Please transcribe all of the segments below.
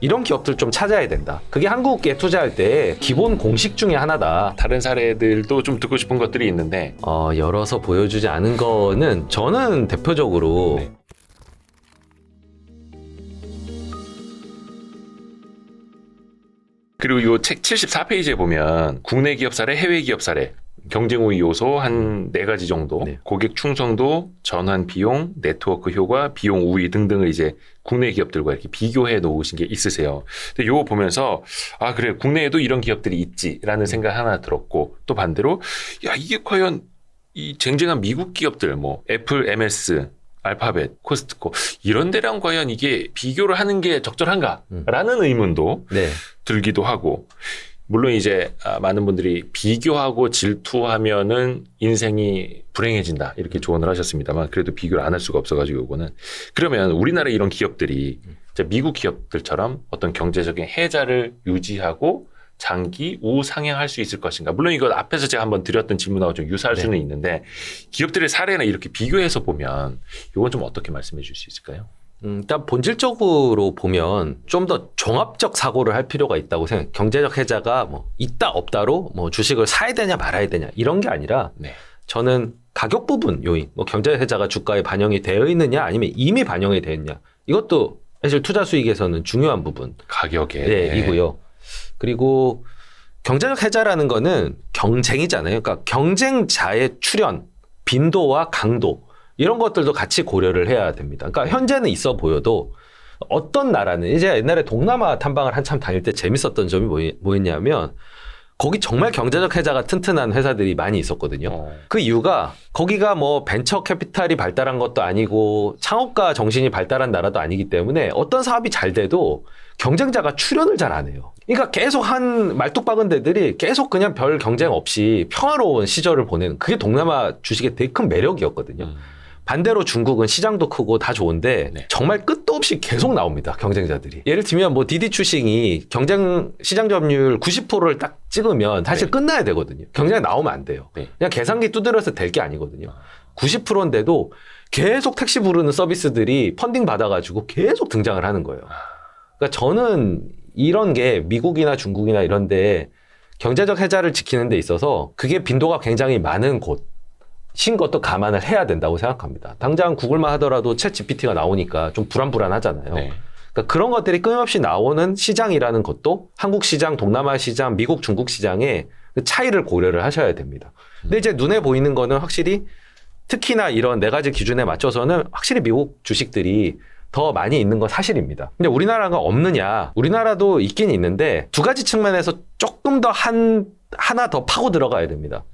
이런 기업들 좀 찾아야 된다. 그게 한국에 투자할 때 기본 공식 중에 하나다. 다른 사례들도 좀 듣고 싶은 것들이 있는데 열어서 보여주지 않은 거는 저는 대표적으로 네. 그리고 이 책 74페이지에 보면 국내 기업 사례, 해외 기업 사례, 경쟁 우위 요소 한 4가지 정도, 네. 고객 충성도, 전환 비용, 네트워크 효과, 비용 우위 등등을 이제 국내 기업들과 이렇게 비교해 놓으신 게 있으세요. 근데 요거 보면서 아 그래 국내에도 이런 기업들이 있지라는 생각 하나 들었고 또 반대로 야 이게 과연 이 쟁쟁한 미국 기업들 뭐 애플, MS, 알파벳, 코스트코 이런 데랑 과연 이게 비교를 하는 게 적절한가라는 의문도 네. 들기도 하고 물론 이제 많은 분들이 비교하고 질투하면은 인생이 불행해진다 이렇게 조언을 하셨습니다만 그래도 비교를 안 할 수가 없어가지고 이거는 그러면 우리나라 이런 기업들이 미국 기업들처럼 어떤 경제적인 해자를 유지하고 장기 우상향할 수 있을 것인가. 물론 이거 앞에서 제가 한번 드렸던 질문하고 좀 유사할 수는 있는데 기업들의 사례나 이렇게 비교해서 보면 이건 좀 어떻게 말씀해 줄 수 있을까요? 일단 본질적으로 보면 좀 더 종합적 사고를 할 필요가 있다고 생각해요. 경제적 해자가 뭐 있다 없다로 뭐 주식을 사야 되냐 말아야 되냐 이런 게 아니라 네. 저는 가격 부분 요인, 뭐 경제적 해자가 주가에 반영이 되어 있느냐 아니면 이미 반영이 되어 있냐 이것도 사실 투자 수익에서는 중요한 부분. 가격에. 네, 이고요. 그리고 경제적 해자라는 거는 경쟁이잖아요. 그러니까 경쟁자의 출현, 빈도와 강도 이런 것들도 같이 고려를 해야 됩니다. 그러니까 현재는 있어 보여도 어떤 나라는 이제 옛날에 동남아 탐방을 한참 다닐 때 재밌었던 점이 뭐였냐면 거기 정말 경제적 해자가 튼튼한 회사들이 많이 있었거든요. 그 이유가 거기가 뭐 벤처 캐피탈이 발달한 것도 아니고 창업가 정신이 발달한 나라도 아니기 때문에 어떤 사업이 잘 돼도 경쟁자가 출현을 잘 안 해요. 그러니까 계속 한 말뚝박은 데들이 계속 그냥 별 경쟁 없이 평화로운 시절을 보내는 그게 동남아 주식의 되게 큰 매력이었거든요. 반대로 중국은 시장도 크고 다 좋은데 네. 정말 끝도 없이 계속 나옵니다. 경쟁자들이. 예를 들면 뭐 디디 추싱이 경쟁 시장 점유율 90%를 딱 찍으면 사실 네. 끝나야 되거든요. 경쟁이 나오면 안 돼요. 네. 그냥 계산기 두드려서 될 게 아니거든요. 90%인데도 계속 택시 부르는 서비스들이 펀딩 받아가지고 계속 등장을 하는 거예요. 그러니까 저는 이런 게 미국이나 중국이나 이런 데 경제적 해자를 지키는 데 있어서 그게 빈도가 굉장히 많은 곳인 것도 감안을 해야 된다고 생각합니다. 당장 구글만 하더라도 챗 GPT가 나오니까 좀 불안하잖아요. 네. 그러니까 그런 것들이 끊임없이 나오는 시장이라는 것도 한국 시장, 동남아 시장, 미국, 중국 시장의 그 차이를 고려를 하셔야 됩니다. 근데 이제 눈에 보이는 거는 확실히 특히나 이런 4가지 기준에 맞춰서는 확실히 미국 주식들이 더 많이 있는 건 사실입니다. 근데 우리나라가 없느냐? 우리나라도 있긴 있는데 2가지 측면에서 조금 더 하나 더 파고 들어가야 됩니다.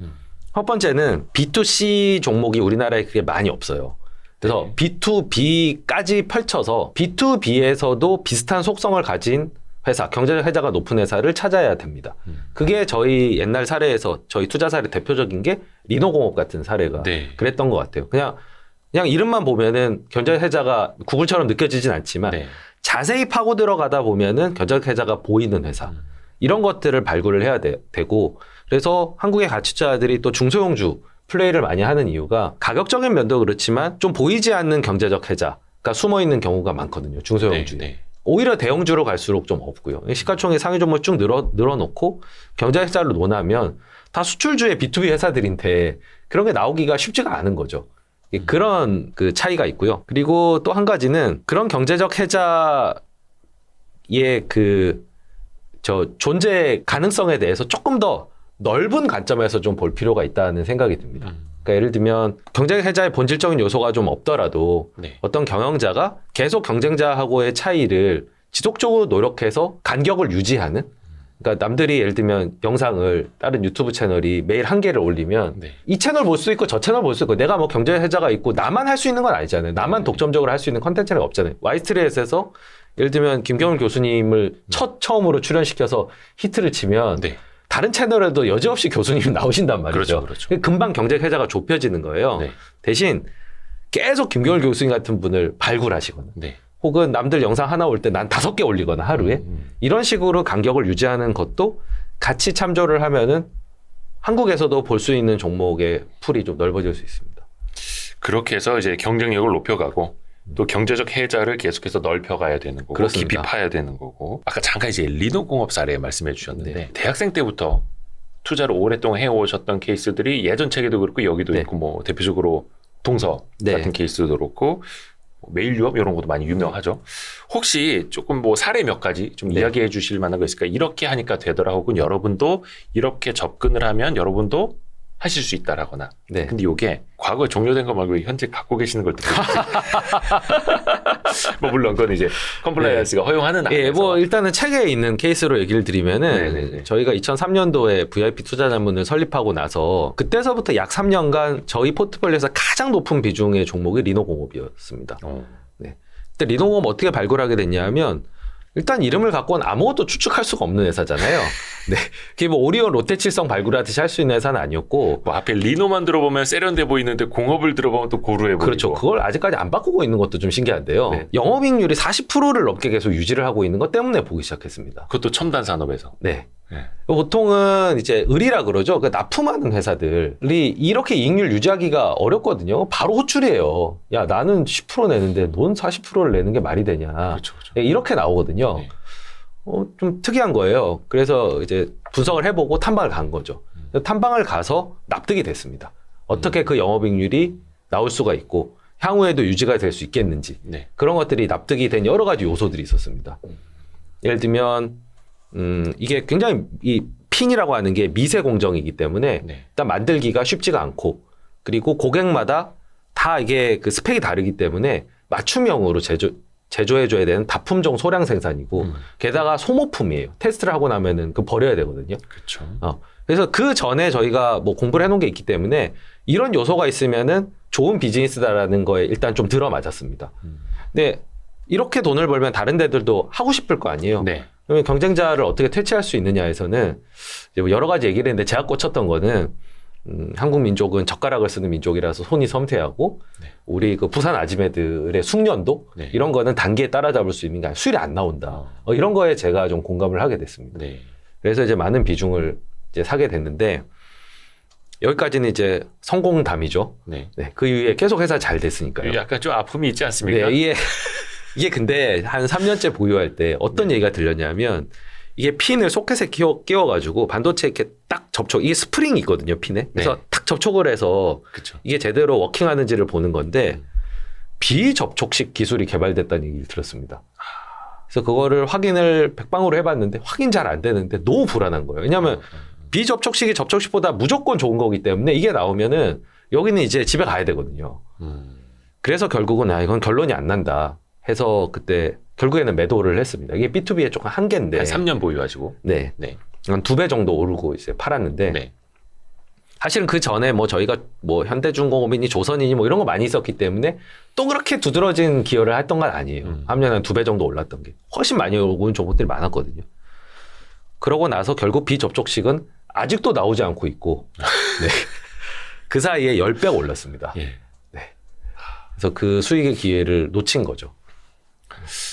첫 번째는 B2C 종목이 우리나라에 그게 많이 없어요. 그래서 B2B까지 펼쳐서 B2B에서도 비슷한 속성을 가진 회사, 경제적 해자가 높은 회사를 찾아야 됩니다. 그게 저희 옛날 사례에서 저희 투자 사례 대표적인 게 리노공업 같은 사례가 그랬던 것 같아요. 그냥 이름만 보면은 경제적 해자가 구글처럼 느껴지진 않지만 자세히 파고 들어가다 보면은 경제적 해자가 보이는 회사 이런 것들을 발굴을 해야 되고 그래서 한국의 가치투자자들이 또 중소형주 플레이를 많이 하는 이유가 가격적인 면도 그렇지만 좀 보이지 않는 경제적 해자가 숨어 있는 경우가 많거든요. 중소형주에. 오히려 대형주로 갈수록 좀 없고요. 시가총액 상위 종목 쭉 늘어놓고 경제적 해자를 논하면 다 수출주의 B2B 회사들인데 그런 게 나오기가 쉽지가 않은 거죠. 그런 그 차이가 있고요. 그리고 또 한 가지는 그런 경제적 해자의 존재 가능성에 대해서 조금 더 넓은 관점에서 좀 볼 필요가 있다는 생각이 듭니다. 그러니까 예를 들면 경쟁 해자의 본질적인 요소가 좀 없더라도 어떤 경영자가 계속 경쟁자하고의 차이를 지속적으로 노력해서 간격을 유지하는 그러니까 남들이 예를 들면 영상을 다른 유튜브 채널이 매일 1개를 올리면 이 채널 볼 수 있고 저 채널 볼 수 있고 내가 뭐 경제 해자가 있고 나만 할 수 있는 건 아니잖아요. 나만 독점적으로 할 수 있는 컨텐츠가 없잖아요. 와이스트리트에서 예를 들면 김경일 교수님을 처음으로 출연시켜서 히트를 치면 다른 채널에도 여지없이 교수님이 나오신단 말이죠. 그렇죠. 금방 경제 해자가 좁혀지는 거예요. 대신 계속 김경일 교수님 같은 분을 발굴하시거나 혹은 남들 영상 하나 올 때 난 5개 올리거나 하루에 이런 식으로 간격을 유지하는 것도 같이 참조를 하면은 한국에서도 볼 수 있는 종목의 풀이 좀 넓어질 수 있습니다. 그렇게 해서 이제 경쟁력을 높여가고 또 경제적 해자를 계속해서 넓혀가야 되는 거고 그렇습니다. 깊이 파야 되는 거고 아까 잠깐 이제 리노공업 사례 말씀해 주셨는데 네. 대학생 때부터 투자를 오랫동안 해오셨던 케이스들이 예전 책에도 그렇고 여기도 네. 있고 뭐 대표적으로 동서 네. 같은 케이스도 그렇고 메일유업 이런 것도 많이 유명하죠. 혹시 조금 뭐 사례 몇 가지 좀 네. 이야기해 주실 만한 거 있을까? 이렇게 하니까 되더라 혹은 여러분도 이렇게 접근을 하면 여러분도 하실 수 있다라거나. 네. 근데 이게 과거에 종료된 거 말고 현재 갖고 계시는 걸 듣고 뭐 물론 그건 이제 컴플라이언스가 허용하는 안에서. 예, 뭐 일단은 책에 있는 케이스로 얘기를 드리면은 네네네. 저희가 2003년도에 VIP 투자자문을 설립하고 나서 그때서부터 약 3년간 저희 포트폴리오에서 가장 높은 비중의 종목이 리노공업이었습니다. 그때 리노공업 어떻게 발굴하게 됐냐면 일단 이름을 갖고는 아무것도 추측할 수가 없는 회사잖아요. 네, 그게 뭐 오리온 롯데칠성 발굴하듯이 할 수 있는 회사는 아니었고 뭐 앞에 리노만 들어보면 세련돼 보이는데 공업을 들어보면 또 고루해 보이고. 그렇죠. 그걸 아직까지 안 바꾸고 있는 것도 좀 신기한데요. 네. 영업이익률이 40%를 넘게 계속 유지를 하고 있는 것 때문에 보기 시작했습니다. 그것도 첨단 산업에서. 네. 네. 보통은 이제 을이라 그러죠. 그 납품하는 회사들이 이렇게 이익률 유지하기가 어렵거든요. 바로 호출이에요. 야, 나는 10% 내는데 넌 40%를 내는 게 말이 되냐. 그렇죠, 그렇죠. 이렇게 나오거든요. 네. 좀 특이한 거예요. 그래서 이제 분석을 해보고 탐방을 간 거죠. 탐방을 가서 납득이 됐습니다. 어떻게 그 영업이익률이 나올 수가 있고 향후에도 유지가 될 수 있겠는지 네. 그런 것들이 납득이 된 여러 가지 요소들이 있었습니다. 예를 들면 이게 굉장히 이 핀이라고 하는 게 미세 공정이기 때문에 네. 일단 만들기가 쉽지가 않고 그리고 고객마다 다 이게 그 스펙이 다르기 때문에 맞춤형으로 제조해줘야 되는 다품종 소량 생산이고 게다가 소모품이에요. 테스트를 하고 나면은 그 버려야 되거든요. 그렇죠. 그래서 그 전에 저희가 뭐 공부를 해놓은 게 있기 때문에 이런 요소가 있으면은 좋은 비즈니스다라는 거에 일단 좀 들어맞았습니다. 근데 이렇게 돈을 벌면 다른 데들도 하고 싶을 거 아니에요. 네. 그러면 경쟁자를 어떻게 퇴치할 수 있느냐에서는 이제 뭐 여러 가지 얘기를 했는데 제가 꽂혔던 거는 한국 민족은 젓가락을 쓰는 민족이라서 손이 섬세하고 네. 우리 그 부산 아지매들의 숙련도 네. 이런 거는 단계에 따라잡을 수 있는 게 아니라 수율이 안 나온다. 이런 거에 제가 좀 공감을 하게 됐습니다. 네. 그래서 이제 많은 비중을 이제 사게 됐는데 여기까지는 이제 성공담이죠. 네. 네, 그 이후에 계속 회사 잘 됐으니까요. 약간 좀 아픔이 있지 않습니까? 네, 이게 근데 한 3년째 보유할 때 어떤 얘기가 들렸냐면 이게 핀을 소켓에 끼워가지고 반도체 이렇게 딱 접촉, 이게 스프링이 있거든요, 핀에. 그래서 네. 탁 접촉을 해서 그렇죠. 이게 제대로 워킹하는지를 보는 건데 비접촉식 기술이 개발됐다는 얘기를 들었습니다. 그래서 그거를 확인을 백방으로 해봤는데 확인 잘 안 되는데 너무 불안한 거예요. 왜냐하면 비접촉식이 접촉식보다 무조건 좋은 거기 때문에 이게 나오면은 여기는 이제 집에 가야 되거든요. 그래서 결국은 이건 결론이 안 난다 해서 그때 결국에는 매도를 했습니다. 이게 B2B의 조금 한계인데. 한 3년 보유하시고. 네. 네. 한 2배 정도 오르고 이제 팔았는데. 네. 사실은 그 전에 뭐 저희가 뭐 현대중공업이니 조선이니 뭐 이런 거 많이 있었기 때문에 또 그렇게 두드러진 기여를 했던 건 아니에요. 함년 한 2배 정도 올랐던 게. 훨씬 많이 오른 종목들이 많았거든요. 그러고 나서 결국 비접촉식은 아직도 나오지 않고 있고. 네. 그 사이에 10배가 올랐습니다. 예. 그래서 그 수익의 기회를 놓친 거죠.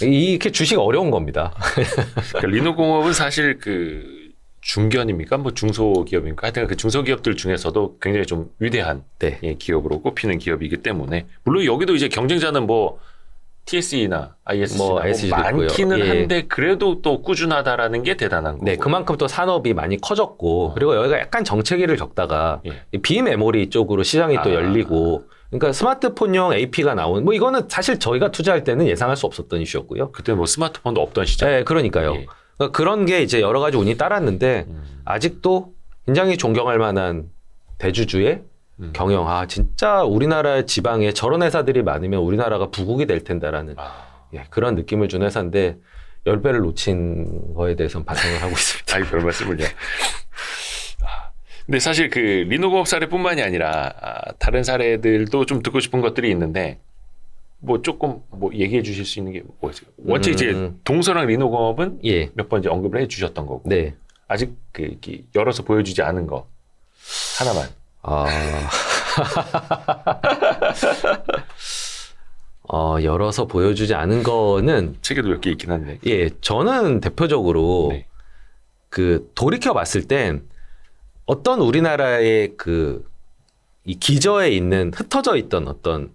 이게 주식 어려운 겁니다. 그러니까 리노공업은 사실 그 중견입니까? 뭐 중소기업입니까? 하여튼 그 중소기업들 중에서도 굉장히 좀 위대한 네. 예, 기업으로 꼽히는 기업이기 때문에 물론 여기도 이제 경쟁자는 뭐 TSE나 ISC나 뭐 뭐 SG 도 많기는 있고요. 예. 한데 그래도 또 꾸준하다라는 게 대단한 거고. 네, 그만큼 또 산업이 많이 커졌고, 그리고 여기가 약간 정체기를 겪다가 예. 이 비메모리 쪽으로 시장이 또 아. 열리고, 그러니까 스마트폰용 AP가 나온, 뭐 이거는 사실 저희가 투자할 때는 예상할 수 없었던 이슈였고요. 그때 뭐 스마트폰도 없던 시절. 네, 그러니까요. 예. 그러니까 그런 게 이제 여러 가지 운이 따랐는데, 아직도 굉장히 존경할 만한 대주주의 경영. 진짜 우리나라 지방에 저런 회사들이 많으면 우리나라가 부국이 될 텐다라는 예, 그런 느낌을 준 회사인데 10배를 놓친 거에 대해서는 반성을 하고 있습니다. 아이, 별 말씀을요. 근데 사실 그 리노공업 사례뿐만이 아니라 다른 사례들도 좀 듣고 싶은 것들이 있는데 뭐 조금 뭐 얘기해 주실 수 있는 게 뭐 있어요? 원체 이제 동서랑 리노공업은 예. 몇 번 이제 언급을 해 주셨던 거고 네. 아직 그 이렇게 열어서 보여주지 않은 거 하나만. 열어서 보여주지 않은 거는 책에도 몇 개 있긴 한데. 예, 저는 대표적으로 네. 그 돌이켜 봤을 땐 어떤 우리나라의 그 이 기저에 있는 흩어져 있던 어떤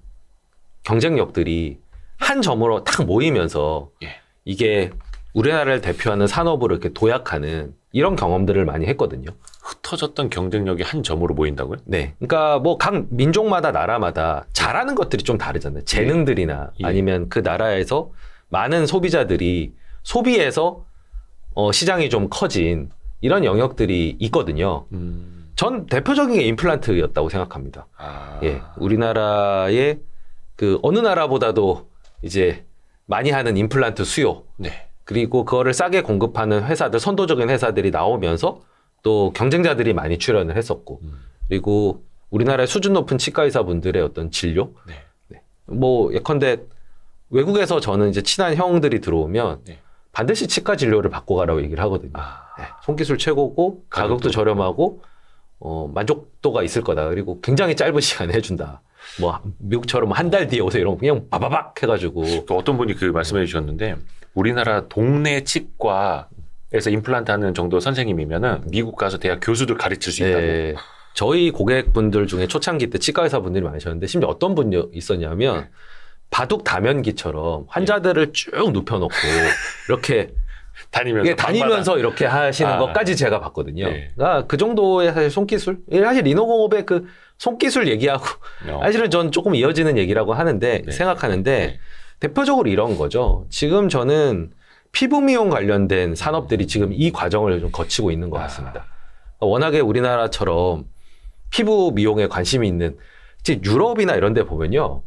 경쟁력들이 한 점으로 딱 모이면서 예. 이게 우리나라를 대표하는 산업으로 이렇게 도약하는 이런 경험들을 많이 했거든요. 흩어졌던 경쟁력이 한 점으로 모인다고요? 네. 그러니까 뭐 각 민족마다 나라마다 잘하는 것들이 좀 다르잖아요. 재능들이나 예. 아니면 그 나라에서 많은 소비자들이 소비해서 시장이 좀 커진 이런 영역들이 있거든요. 전 대표적인 게 임플란트였다고 생각합니다. 아. 예. 우리나라의 그 어느 나라보다도 이제 많이 하는 임플란트 수요. 네. 그리고 그거를 싸게 공급하는 회사들, 선도적인 회사들이 나오면서 또 경쟁자들이 많이 출연을 했었고, 그리고 우리나라의 수준 높은 치과 의사분들의 어떤 진료, 네. 네. 뭐 예컨대 외국에서 저는 이제 친한 형들이 들어오면 네. 반드시 치과 진료를 받고 가라고 얘기를 하거든요. 아. 네. 손기술 최고고 가격도 저렴하고 만족도가 있을 거다. 그리고 굉장히 짧은 시간에 해준다. 뭐 미국처럼 한 달 뒤에 오세요 이런 거 그냥 바바박 해가지고. 또 어떤 분이 그 말씀해 주셨는데 우리나라 동네 치과에서 임플란트 하는 정도 선생님이면은 미국 가서 대학 교수들 가르칠 수 있다고. 네. 저희 고객분들 중에 초창기 때 치과 의사분들이 많으셨는데 심지어 어떤 분이 있었냐면 바둑 다면기처럼 환자들을 쭉 눕혀놓고 이렇게 다니면서 이렇게 하시는 것까지 제가 봤거든요. 네. 그러니까 그 정도의 사실 손기술, 사실 리노공업의 그 손기술 얘기하고 사실은 전 조금 이어지는 얘기라고 하는데 네. 생각하는데 네. 대표적으로 이런 거죠. 지금 저는 피부 미용 관련된 산업들이 지금 이 과정을 좀 거치고 있는 것 같습니다. 워낙에 우리나라처럼 피부 미용에 관심이 있는 유럽이나 이런 데 보면요.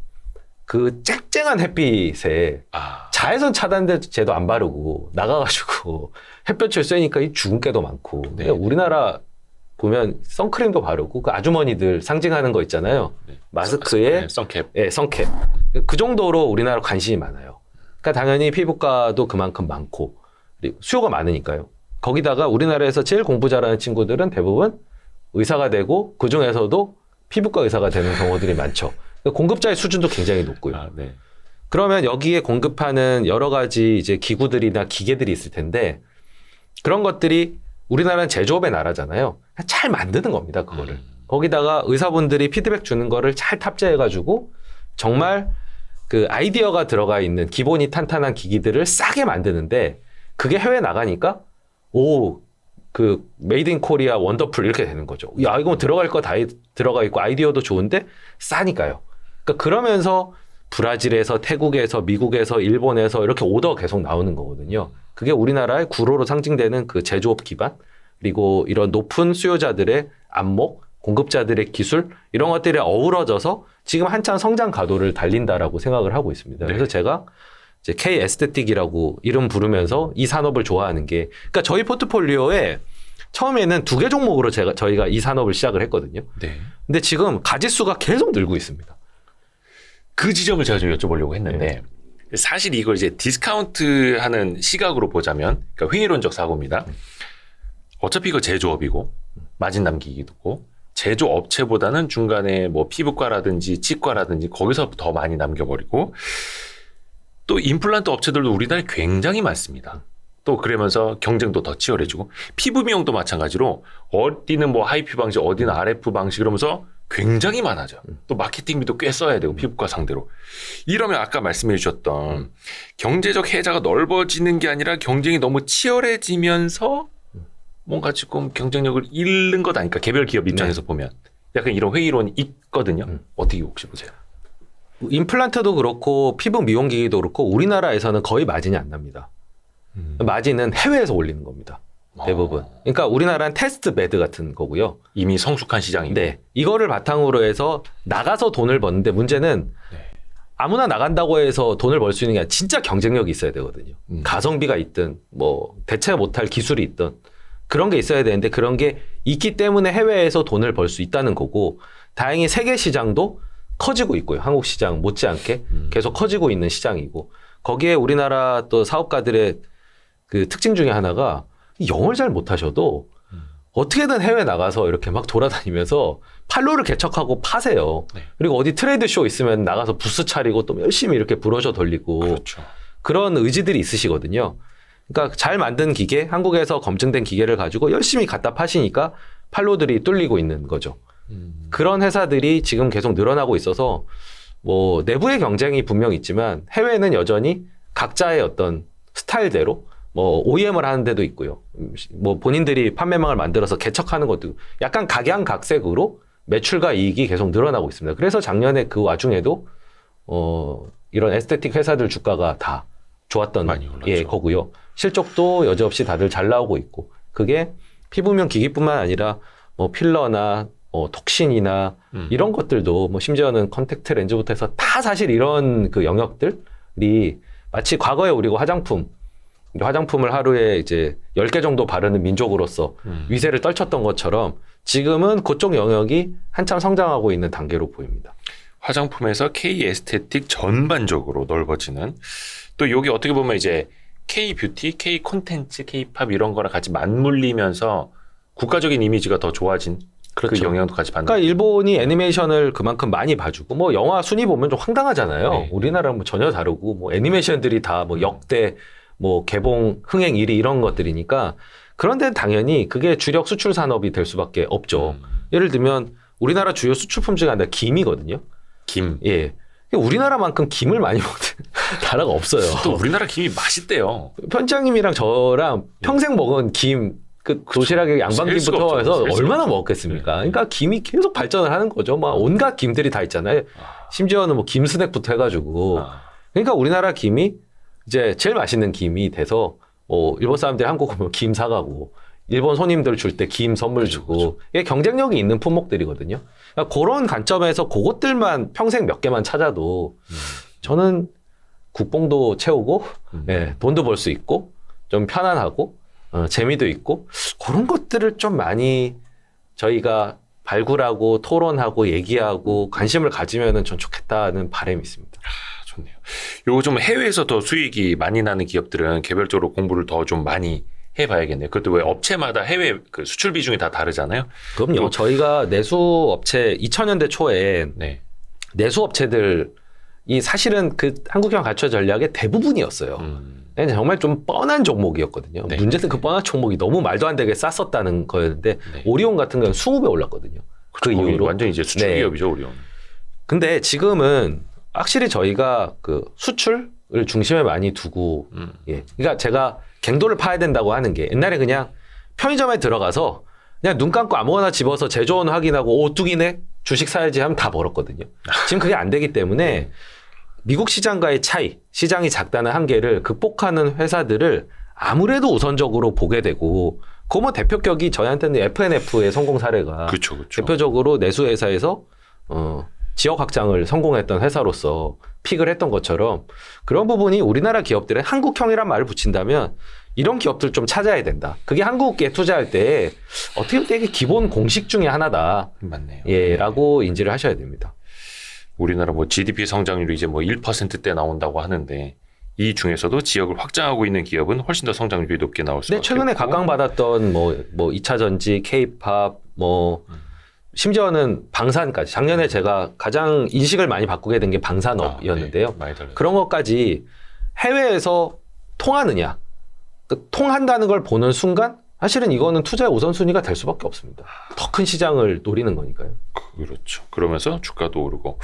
그 쨍쨍한 햇빛에 자외선 차단제도 안 바르고 나가가지고 햇볕을 쐬니까 이 죽은 깨도 많고. 네. 우리나라 보면 선크림도 바르고 그 아주머니들 상징하는 거 있잖아요. 네. 마스크에 선캡. 예, 선캡. 그 정도로 우리나라 관심이 많아요. 그러니까 당연히 피부과도 그만큼 많고 그리고 수요가 많으니까요. 거기다가 우리나라에서 제일 공부 잘하는 친구들은 대부분 의사가 되고 그 중에서도 피부과 의사가 되는 경우들이 많죠. 공급자의 수준도 굉장히 높고요. 네. 그러면 여기에 공급하는 여러 가지 이제 기구들이나 기계들이 있을 텐데 그런 것들이 우리나라는 제조업의 나라잖아요. 잘 만드는 겁니다, 그거를. 거기다가 의사분들이 피드백 주는 거를 잘 탑재해가지고 정말 그 아이디어가 들어가 있는 기본이 탄탄한 기기들을 싸게 만드는데 그게 해외 나가니까 그 메이드 인 코리아 원더풀 이렇게 되는 거죠. 야, 이거 들어갈 거 다 들어가 있고 아이디어도 좋은데 싸니까요. 그러니까 그러면서 브라질에서 태국에서 미국에서 일본에서 이렇게 오더 계속 나오는 거거든요. 그게 우리나라의 구로로 상징되는 그 제조업 기반 그리고 이런 높은 수요자들의 안목, 공급자들의 기술 이런 것들이 어우러져서 지금 한참 성장 가도를 달린다라고 생각을 하고 있습니다. 그래서 제가 이제 K 에스테틱이라고 이름 부르면서 이 산업을 좋아하는 게 그러니까 저희 포트폴리오에 처음에는 2개 종목으로 저희가 이 산업을 시작을 했거든요. 네. 근데 지금 가짓수가 계속 늘고 있습니다. 그 지점을 제가 좀 여쭤보려고 했는데 사실 이걸 이제 디스카운트 하는 시각으로 보자면 그러니까 회의론적 사고입니다. 어차피 이거 제조업이고 마진 남기기도 제조업체보다는 중간에 뭐 피부과라든지 치과라든지 거기서 더 많이 남겨버리고 또 임플란트 업체들도 우리나라에 굉장히 많습니다. 또 그러면서 경쟁도 더 치열해지고 피부 미용도 마찬가지로 어디는 뭐 하이피 방식 어디는 RF 방식 그러면서 굉장히 많아져. 또 마케팅비도 꽤 써야 되고 피부과 상대로. 이러면 아까 말씀해 주셨던 경제적 혜자가 넓어지는 게 아니라 경쟁이 너무 치열해지면서 뭔가 지금 경쟁력을 잃는 것 아닐까. 개별 기업 입장에서 보면. 약간 이런 회의론이 있거든요. 어떻게 혹시 보세요? 임플란트도 그렇고 피부 미용기기도 그렇고 우리나라에서는 거의 마진이 안 납니다. 마진은 해외에서 올리는 겁니다. 대부분. 그러니까 우리나라는 테스트 베드 같은 거고요. 이미 성숙한 시장이고. 네. 이거를 바탕으로 해서 나가서 돈을 버는데 문제는 아무나 나간다고 해서 돈을 벌 수 있는 게 아니라 진짜 경쟁력이 있어야 되거든요. 가성비가 있든 뭐 대체 못할 기술이 있든 그런 게 있어야 되는데 그런 게 있기 때문에 해외에서 돈을 벌 수 있다는 거고 다행히 세계 시장도 커지고 있고요. 한국 시장 못지않게 계속 커지고 있는 시장이고 거기에 우리나라 또 사업가들의 그 특징 중에 하나가 영어를 잘 못하셔도 어떻게든 해외 나가서 이렇게 막 돌아다니면서 판로를 개척하고 파세요. 네. 그리고 어디 트레이드 쇼 있으면 나가서 부스 차리고 또 열심히 이렇게 브로셔 돌리고 그렇죠. 그런 의지들이 있으시거든요. 그러니까 잘 만든 기계, 한국에서 검증된 기계를 가지고 열심히 갖다 파시니까 판로들이 뚫리고 있는 거죠. 그런 회사들이 지금 계속 늘어나고 있어서 뭐 내부의 경쟁이 분명 있지만 해외는 여전히 각자의 어떤 스타일대로 뭐 OEM을 하는 데도 있고요. 뭐 본인들이 판매망을 만들어서 개척하는 것도 있고 약간 각양각색으로 매출과 이익이 계속 늘어나고 있습니다. 그래서 작년에 그 와중에도 이런 에스테틱 회사들 주가가 다 좋았던 많이 올랐죠. 거고요. 실적도 여지없이 다들 잘 나오고 있고 그게 피부미용 기기뿐만 아니라 뭐 필러나 톡신이나 이런 것들도 뭐 심지어는 컨택트 렌즈부터 해서 다 사실 이런 그 영역들이 마치 과거에 우리가 화장품을 하루에 이제 10개 정도 바르는 민족으로서 위세를 떨쳤던 것처럼 지금은 그쪽 영역이 한참 성장하고 있는 단계로 보입니다. 화장품에서 K 에스테틱 전반적으로 넓어지는 또 여기 어떻게 보면 이제 K 뷰티, K 콘텐츠, K 팝 이런 거랑 같이 맞물리면서 국가적인 이미지가 더 좋아진 그 영향도 같이 받는. 그러니까 일본이 애니메이션을 그만큼 많이 봐주고 뭐 영화 순위 보면 좀 황당하잖아요. 네. 우리나라랑 뭐 전혀 다르고 뭐 애니메이션들이 다 뭐 역대 뭐 개봉 흥행 1위 이런 것들이니까 그런데 당연히 그게 주력 수출 산업이 될 수밖에 없죠. 예를 들면 우리나라 주요 수출품 중에 하나가 김이거든요. 김. 예. 우리나라만큼 김을 많이 먹는 나라가 없어요. 또 우리나라 김이 맛있대요. 편장님이랑 저랑 평생 먹은 김, 그 도시락에 양반김부터 해서 얼마나 먹겠습니까? 네. 그러니까 김이 계속 발전을 하는 거죠. 막 온갖 김들이 다 있잖아요. 심지어는 뭐 김 스낵부터 해가지고. 그러니까 우리나라 김이 이제 제일 맛있는 김이 돼서 뭐 일본 사람들이 한국 오면 김 사가고 일본 손님들 줄 때 김 선물 주고 이게 경쟁력이 있는 품목들이거든요. 그러니까 그런 관점에서 그것들만 평생 몇 개만 찾아도 저는 국뽕도 채우고 예, 돈도 벌 수 있고 좀 편안하고 재미도 있고 그런 것들을 좀 많이 저희가 발굴하고 토론하고 얘기하고 관심을 가지면은 전 좋겠다는 바람이 있습니다. 좋네요. 요거 좀 해외에서 더 수익이 많이 나는 기업들은 개별적으로 공부를 더 좀 많이 해봐야겠네요. 그것도 왜 업체마다 해외 그 수출 비중이 다 다르잖아요. 그럼요. 저희가 내수업체 2000년대 초에 네. 내수업체들이 사실은 그 한국형 가처 전략의 대부분이었어요. 정말 좀 뻔한 종목이었거든요. 네. 문제는 그 뻔한 종목이 너무 말도 안 되게 쌌었다는 거였는데 네. 오리온 같은 경우는 20배 올랐거든요. 그 이후로. 완전 이제 수출 네. 기업이죠, 오리온. 근데 지금은 확실히 저희가 그 수출을 중심에 많이 두고 예. 그러니까 제가 갱도를 파야 된다고 하는 게 옛날에 그냥 편의점에 들어가서 그냥 눈 감고 아무거나 집어서 제조원 확인하고 오뚜기네 주식 사야지 하면 다 벌었거든요. 지금 그게 안 되기 때문에 미국 시장과의 차이, 시장이 작다는 한계를 극복하는 회사들을 아무래도 우선적으로 보게 되고 그 뭐 대표격이 저희한테는 FNF의 성공 사례가 그렇죠. 대표적으로 내수회사에서 지역 확장을 성공했던 회사로서 픽을 했던 것처럼 그런 부분이 우리나라 기업들의 한국형이란 말을 붙인다면 이런 기업들 좀 찾아야 된다. 그게 한국에 투자할 때 어떻게 보면 되게 기본 공식 중에 하나다. 맞네요. 예, 라고 인지를 하셔야 됩니다. 우리나라 뭐 GDP 성장률이 이제 뭐 1%대 나온다고 하는데 이 중에서도 지역을 확장하고 있는 기업은 훨씬 더 성장률이 높게 나올 수밖에 없고. 최근에 각광받았던 뭐 2차 전지, K-팝, 뭐 심지어는 방산까지. 작년에 제가 가장 인식을 많이 바꾸게 된 게 방산업이었는데요. 네. 많이 달라요. 그런 것까지 해외에서 통하느냐, 통한다는 걸 보는 순간 사실은 이거는 투자의 우선순위가 될 수밖에 없습니다. 더 큰 시장을 노리는 거니까요. 그렇죠. 그러면서 주가도 오르고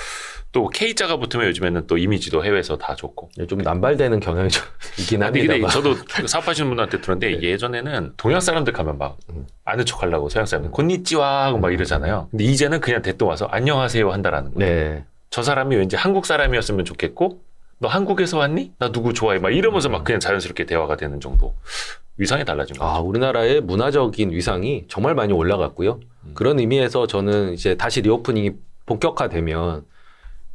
또 K자가 붙으면 요즘에는 또 이미지도 해외에서 다 좋고. 좀 남발되는 경향이 좀 있긴 근데 합니다만. 저도 사업하시는 분한테 들었는데 예전에는 동양 사람들 가면 막 아는 척하려고 서양 사람들 곤니찌와 하고 막 이러잖아요. 근데 이제는 그냥 대뜸 와서 안녕하세요 한다라는 거예요. 네. 저 사람이 왠지 한국 사람이었으면 좋겠고 너 한국에서 왔니? 나 누구 좋아해? 막 이러면서 막 그냥 자연스럽게 대화가 되는 정도. 위상이 달라진 거죠. 우리나라의 문화적인 위상이 정말 많이 올라갔고요. 그런 의미에서 저는 이제 다시 리오프닝이 본격화되면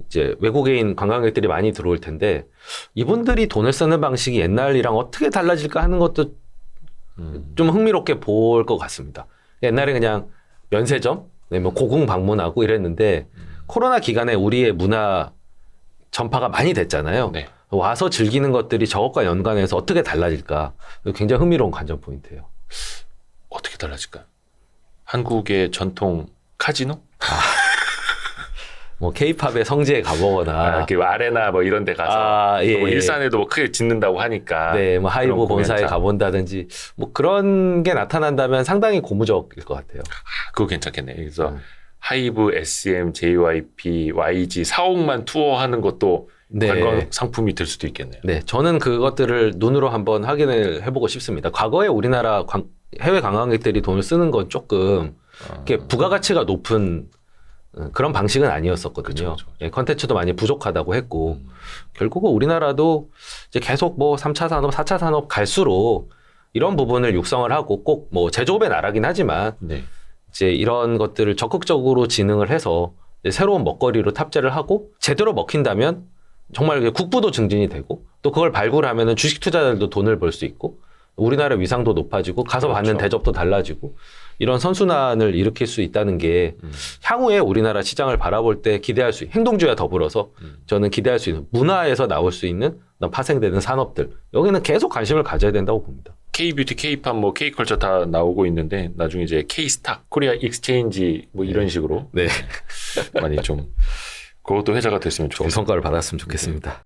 이제 외국인 관광객들이 많이 들어올 텐데 이분들이 돈을 쓰는 방식이 옛날이랑 어떻게 달라질까 하는 것도 좀 흥미롭게 볼 것 같습니다. 옛날에 그냥 면세점, 뭐 고궁 방문하고 이랬는데 코로나 기간에 우리의 문화 전파가 많이 됐잖아요. 네. 와서 즐기는 것들이 저것과 연관해서 어떻게 달라질까 굉장히 흥미로운 관전 포인트예요. 어떻게 달라질까요? 한국의 전통 카지노? 뭐 K-팝의 성지에 가보거나 그 아레나 뭐 이런 데 가서 예, 뭐 예. 일산에도 뭐 크게 짓는다고 하니까 네, 뭐 하이브 그런 본사에 공연장. 가본다든지 뭐 그런 게 나타난다면 상당히 고무적일 것 같아요. 그거 괜찮겠네. 그래서 하이브, SM, JYP, YG, 사옥만 투어하는 것도 네. 관광 상품이 될 수도 있겠네요. 네, 저는 그것들을 눈으로 한번 확인을 해보고 싶습니다. 과거에 우리나라 해외 관광객들이 돈을 쓰는 건 조금 이렇게 부가가치가 높은 그런 방식은 아니었었거든요. 그쵸. 예, 컨텐츠도 많이 부족하다고 했고 결국은 우리나라도 이제 계속 뭐 3차 산업, 4차 산업 갈수록 이런 부분을 육성을 하고 꼭 뭐 제조업의 나라긴 하지만 네. 이제 이런 것들을 적극적으로 진흥을 해서 이제 새로운 먹거리로 탑재를 하고 제대로 먹힌다면 정말 국부도 증진이 되고 또 그걸 발굴하면은 주식 투자자들도 돈을 벌 수 있고 우리나라 위상도 높아지고 가서 그렇죠. 받는 대접도 달라지고 이런 선순환을 일으킬 수 있다는 게 향후에 우리나라 시장을 바라볼 때 기대할 수 있는 행동주의와 더불어서 저는 기대할 수 있는 문화에서 나올 수 있는 파생되는 산업들 여기는 계속 관심을 가져야 된다고 봅니다. K뷰티, K팝, 뭐 K컬처 다 나오고 있는데 나중에 이제 K스탁, 코리아 익스체인지 뭐 이런 식으로 네, 많이 좀 그것도 회자가 됐으면 좋은 좋겠습니다. 성과를 받았으면 좋겠습니다.